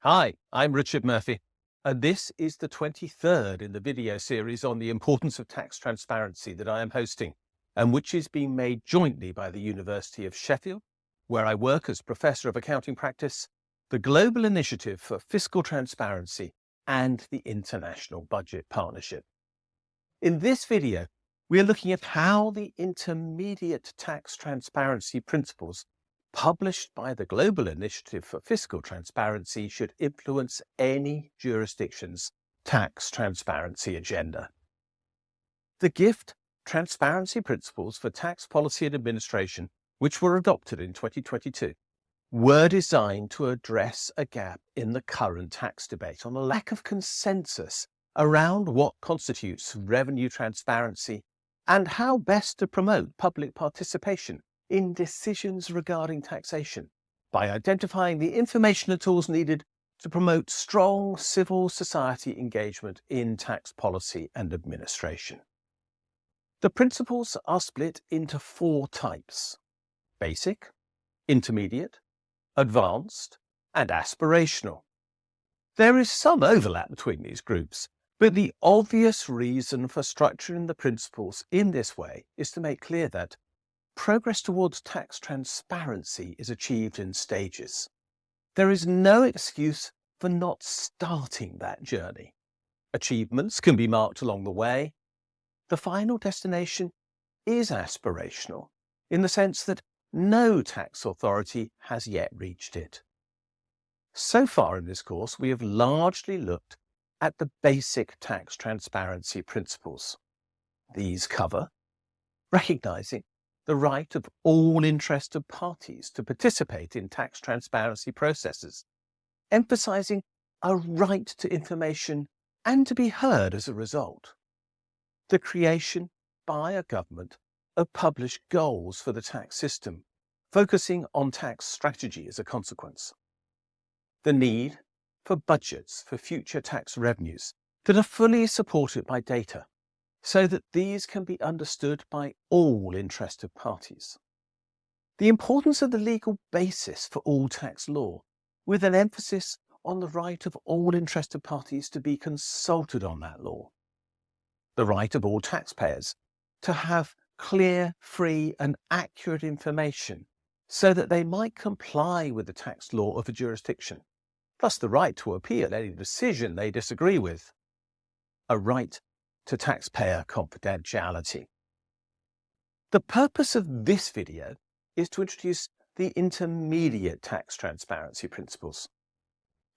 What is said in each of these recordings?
Hi, I'm Richard Murphy, and this is the 23rd in the video series on the importance of tax transparency that I am hosting, and which is being made jointly by the University of Sheffield, where I work as Professor of Accounting Practice, the Global Initiative for Fiscal Transparency, and the International Budget Partnership. In this video, we are looking at how the intermediate tax transparency principles published by the Global Initiative for Fiscal Transparency should influence any jurisdiction's tax transparency agenda. The GIFT Transparency Principles for Tax Policy and Administration, which were adopted in 2022, were designed to address a gap in the current tax debate on the lack of consensus around what constitutes revenue transparency and how best to promote public participation in decisions regarding taxation by identifying the information and tools needed to promote strong civil society engagement in tax policy and administration. The principles are split into 4 types: basic, intermediate, advanced, and aspirational. There is some overlap between these groups, but the obvious reason for structuring the principles in this way is to make clear that progress towards tax transparency is achieved in stages. There is no excuse for not starting that journey. Achievements can be marked along the way. The final destination is aspirational, in the sense that no tax authority has yet reached it. So far in this course, we have largely looked at the basic tax transparency principles. These cover recognizing the right of all interested parties to participate in tax transparency processes, emphasizing a right to information and to be heard as a result. The creation by a government of published goals for the tax system, focusing on tax strategy as a consequence. The need for budgets for future tax revenues that are fully supported by data, so that these can be understood by all interested parties. The importance of the legal basis for all tax law, with an emphasis on the right of all interested parties to be consulted on that law. The right of all taxpayers to have clear, free, and accurate information so that they might comply with the tax law of a jurisdiction, plus the right to appeal any decision they disagree with. A right to taxpayer confidentiality. The purpose of this video is to introduce the intermediate tax transparency principles.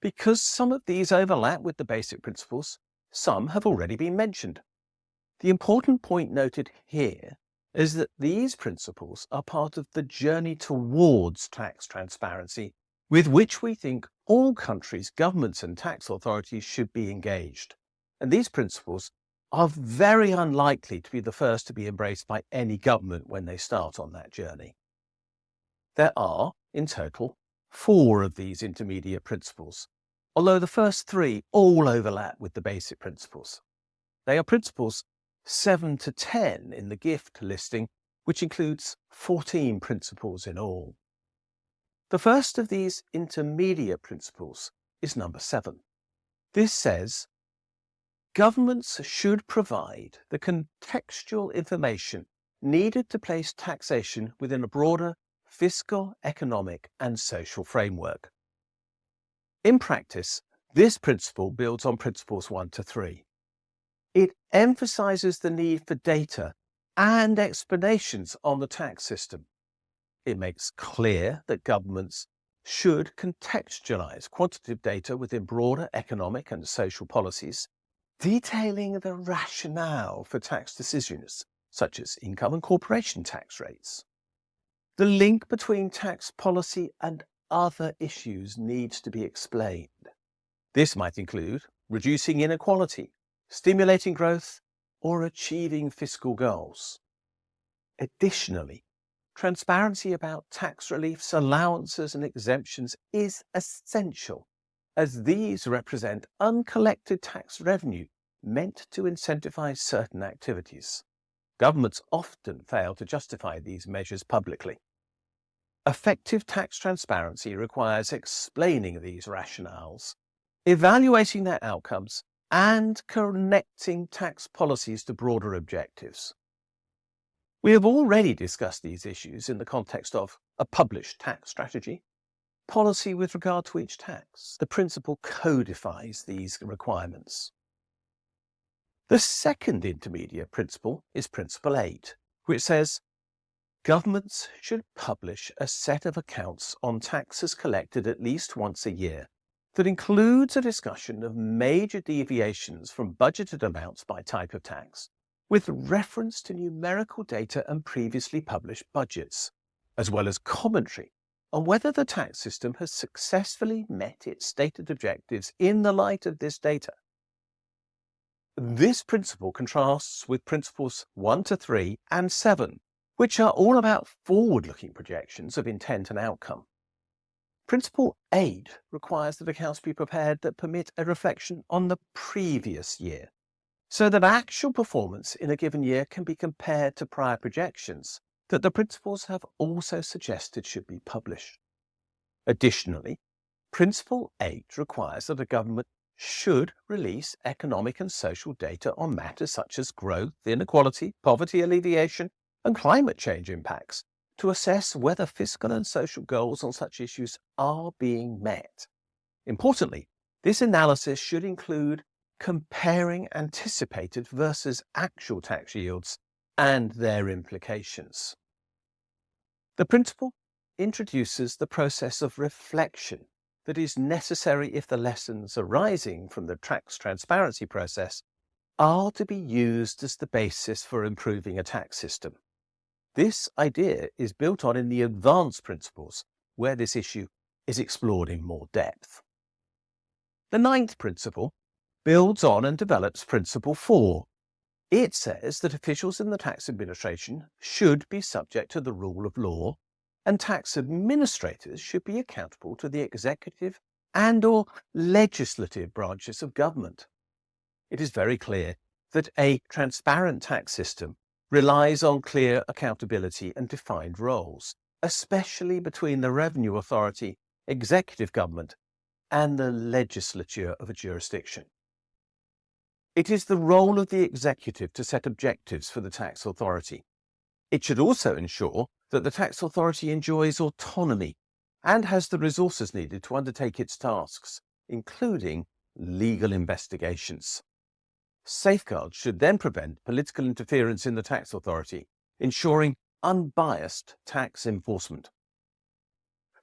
Because some of these overlap with the basic principles, some have already been mentioned. The important point noted here is that these principles are part of the journey towards tax transparency with which we think all countries' governments and tax authorities should be engaged. And these principles are very unlikely to be the first to be embraced by any government when they start on that journey. There are, in total, 4 of these intermediate principles, although the first 3 all overlap with the basic principles. They are principles 7 to 10 in the GIFT listing, which includes 14 principles in all. The first of these intermediate principles is number 7. This says, governments should provide the contextual information needed to place taxation within a broader fiscal, economic, and social framework. In practice, this principle builds on principles 1 to 3. It emphasizes the need for data and explanations on the tax system. It makes clear that governments should contextualize quantitative data within broader economic and social policies, detailing the rationale for tax decisions, such as income and corporation tax rates. The link between tax policy and other issues needs to be explained. This might include reducing inequality, stimulating growth, or achieving fiscal goals. Additionally, transparency about tax reliefs, allowances, and exemptions is essential, as these represent uncollected tax revenue meant to incentivize certain activities. Governments often fail to justify these measures publicly. Effective tax transparency requires explaining these rationales, evaluating their outcomes, and connecting tax policies to broader objectives. We have already discussed these issues in the context of a published tax strategy, policy with regard to each tax. The principle codifies these requirements. The second intermediate principle is Principle 8, which says governments should publish a set of accounts on taxes collected at least once a year that includes a discussion of major deviations from budgeted amounts by type of tax, with reference to numerical data and previously published budgets, as well as commentary on whether the tax system has successfully met its stated objectives in the light of this data. This principle contrasts with Principles 1 to 3 and 7, which are all about forward-looking projections of intent and outcome. Principle 8 requires that accounts be prepared that permit a reflection on the previous year, so that actual performance in a given year can be compared to prior projections that the principles have also suggested should be published. Additionally, Principle 8 requires that a government should release economic and social data on matters such as growth, inequality, poverty alleviation, and climate change impacts to assess whether fiscal and social goals on such issues are being met. Importantly, this analysis should include comparing anticipated versus actual tax yields and their implications. The principle introduces the process of reflection that is necessary if the lessons arising from the tax transparency process are to be used as the basis for improving a tax system. This idea is built on in the advanced principles, where this issue is explored in more depth. The ninth principle builds on and develops Principle 4. It says that officials in the tax administration should be subject to the rule of law, and tax administrators should be accountable to the executive and/or legislative branches of government. It is very clear that a transparent tax system relies on clear accountability and defined roles, especially between the revenue authority, executive government, and the legislature of a jurisdiction. It is the role of the executive to set objectives for the tax authority. It should also ensure that the tax authority enjoys autonomy and has the resources needed to undertake its tasks, including legal investigations. Safeguards should then prevent political interference in the tax authority, ensuring unbiased tax enforcement.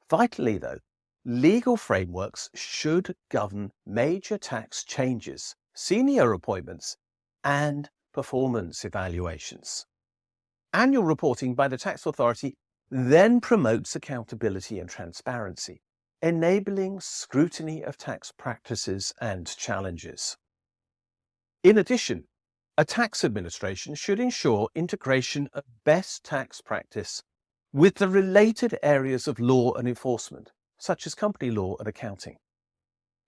Vitally, though, legal frameworks should govern major tax changes, senior appointments, and performance evaluations. Annual reporting by the tax authority then promotes accountability and transparency, enabling scrutiny of tax practices and challenges. In addition, a tax administration should ensure integration of best tax practice with the related areas of law and enforcement, such as company law and accounting.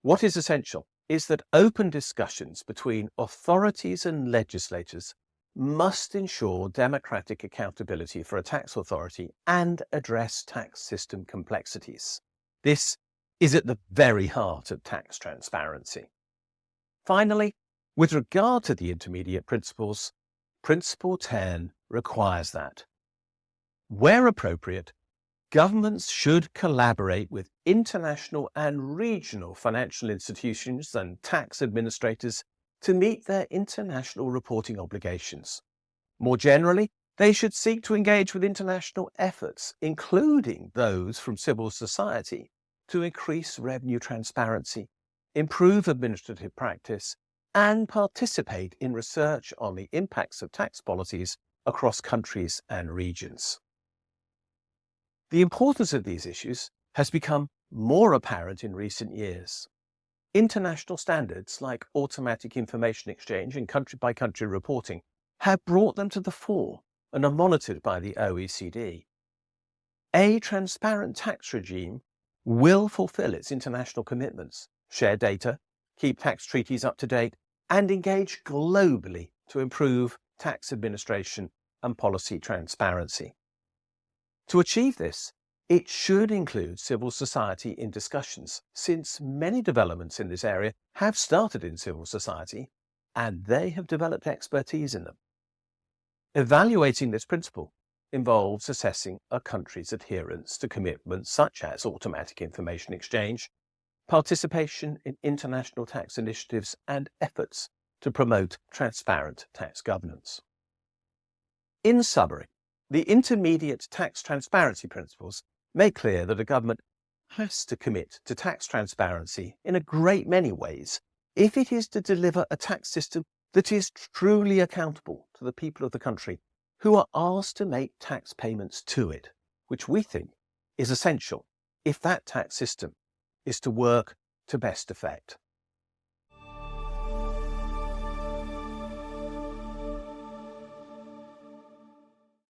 What is essential is that open discussions between authorities and legislators must ensure democratic accountability for a tax authority and address tax system complexities. This is at the very heart of tax transparency. Finally, with regard to the intermediate principles, Principle 10 requires that, where appropriate, governments should collaborate with international and regional financial institutions and tax administrators to meet their international reporting obligations. More generally, they should seek to engage with international efforts, including those from civil society, to increase revenue transparency, improve administrative practice, and participate in research on the impacts of tax policies across countries and regions. The importance of these issues has become more apparent in recent years. International standards like automatic information exchange and country-by-country reporting have brought them to the fore and are monitored by the OECD. A transparent tax regime will fulfill its international commitments, share data, keep tax treaties up to date, and engage globally to improve tax administration and policy transparency. To achieve this, It should include civil society in discussions, since many developments in this area have started in civil society and they have developed expertise in them. Evaluating this principle involves assessing a country's adherence to commitments such as automatic information exchange, participation in international tax initiatives, and efforts to promote transparent tax governance. In summary, the intermediate tax transparency principles make clear that a government has to commit to tax transparency in a great many ways if it is to deliver a tax system that is truly accountable to the people of the country who are asked to make tax payments to it, which we think is essential if that tax system is to work to best effect.